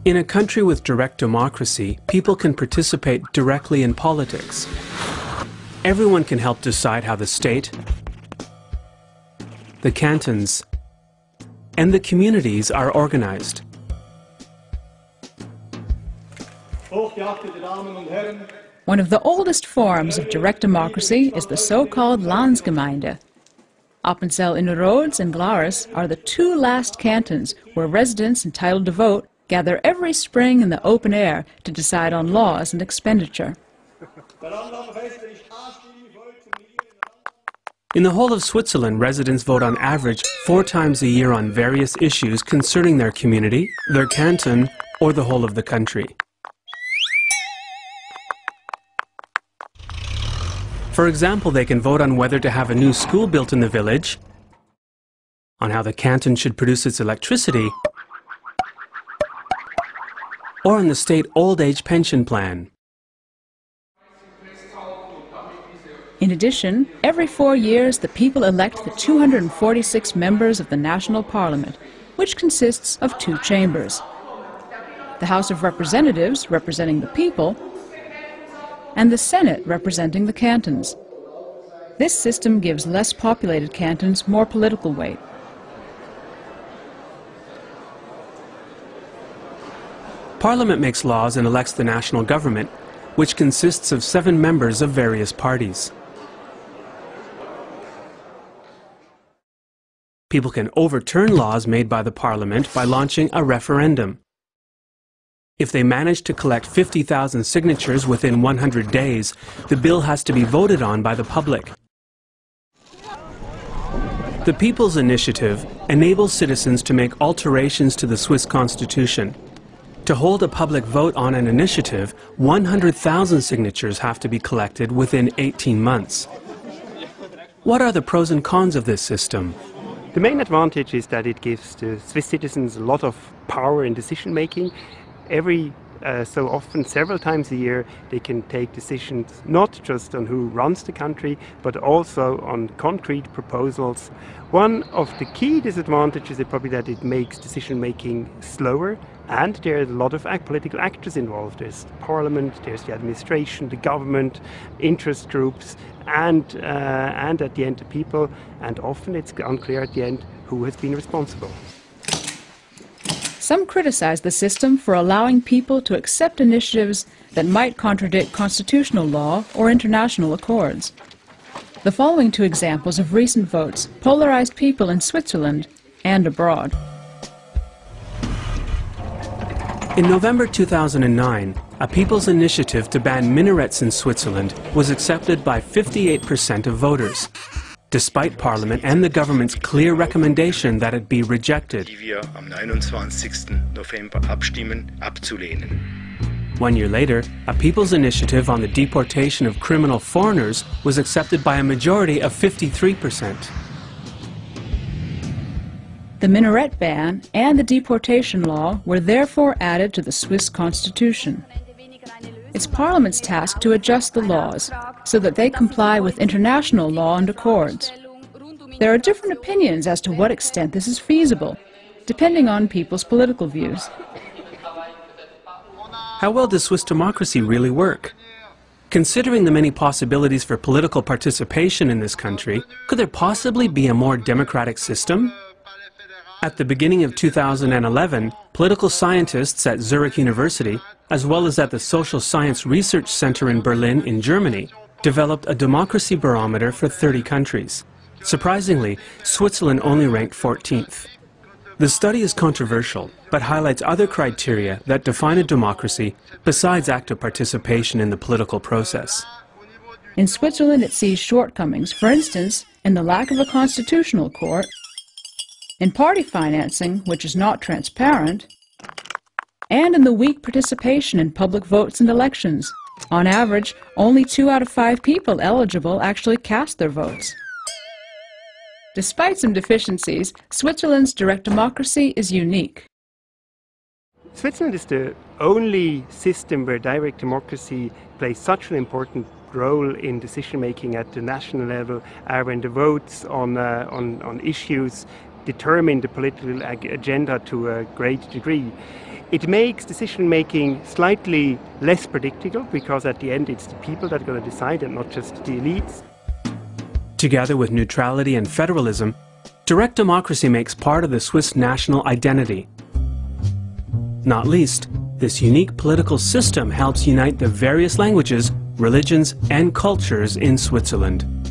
In a country with direct democracy, people can participate directly in politics. Everyone can help decide how the state, the cantons, and the communities are organized. One of the oldest forms of direct democracy is the so-called Landsgemeinde. Appenzell Innerrhodes and Glarus are the two last cantons where residents entitled to vote gather every spring in the open air to decide on laws and expenditure. In the whole of Switzerland, residents vote on average 4 times a year on various issues concerning their community, their canton, or the whole of the country. For example, they can vote on whether to have a new school built in the village, on how the canton should produce its electricity, or on the state old age pension plan. In addition, every 4 years the people elect the 246 members of the National Parliament, which consists of 2 chambers. The House of Representatives, representing the people, and the Senate, representing the cantons. This system gives less populated cantons more political weight. Parliament makes laws and elects the national government, which consists of 7 members of various parties. People can overturn laws made by the Parliament by launching a referendum. If they manage to collect 50,000 signatures within 100 days, the bill has to be voted on by the public. The People's Initiative enables citizens to make alterations to the Swiss Constitution. To hold a public vote on an initiative, 100,000 signatures have to be collected within 18 months. What are the pros and cons of this system? The main advantage is that it gives the Swiss citizens a lot of power in decision making. Every so often, several times a year, they can take decisions not just on who runs the country, but also on concrete proposals. One of the key disadvantages is probably that it makes decision making slower, and there are a lot of political actors involved. There's the parliament, there's the administration, the government, interest groups, and at the end the people, and often it's unclear at the end who has been responsible. Some criticize the system for allowing people to accept initiatives that might contradict constitutional law or international accords. The following 2 examples of recent votes polarized people in Switzerland and abroad. In November 2009, a People's Initiative to ban minarets in Switzerland was accepted by 58% of voters, despite Parliament and the government's clear recommendation that it be rejected. 1 year later, a People's Initiative on the deportation of criminal foreigners was accepted by a majority of 53%. The minaret ban and the deportation law were therefore added to the Swiss Constitution. It's Parliament's task to adjust the laws so that they comply with international law and accords. There are different opinions as to what extent this is feasible, depending on people's political views. How well does Swiss democracy really work? Considering the many possibilities for political participation in this country, could there possibly be a more democratic system? At the beginning of 2011, political scientists at Zurich University, as well as at the Social Science Research Center in Berlin in Germany, developed a democracy barometer for 30 countries. Surprisingly, Switzerland only ranked 14th. The study is controversial, but highlights other criteria that define a democracy besides active participation in the political process. In Switzerland, it sees shortcomings, for instance, in the lack of a constitutional court, in party financing, which is not transparent, and in the weak participation in public votes and elections. On average, only 2 out of 5 people eligible actually cast their votes. Despite some deficiencies, Switzerland's direct democracy is unique. Switzerland is the only system where direct democracy plays such an important role in decision making at the national level, when the votes on issues determine the political agenda to a great degree. It makes decision-making slightly less predictable because at the end it's the people that are going to decide and not just the elites. Together with neutrality and federalism, direct democracy makes part of the Swiss national identity. Not least, this unique political system helps unite the various languages, religions, and cultures in Switzerland.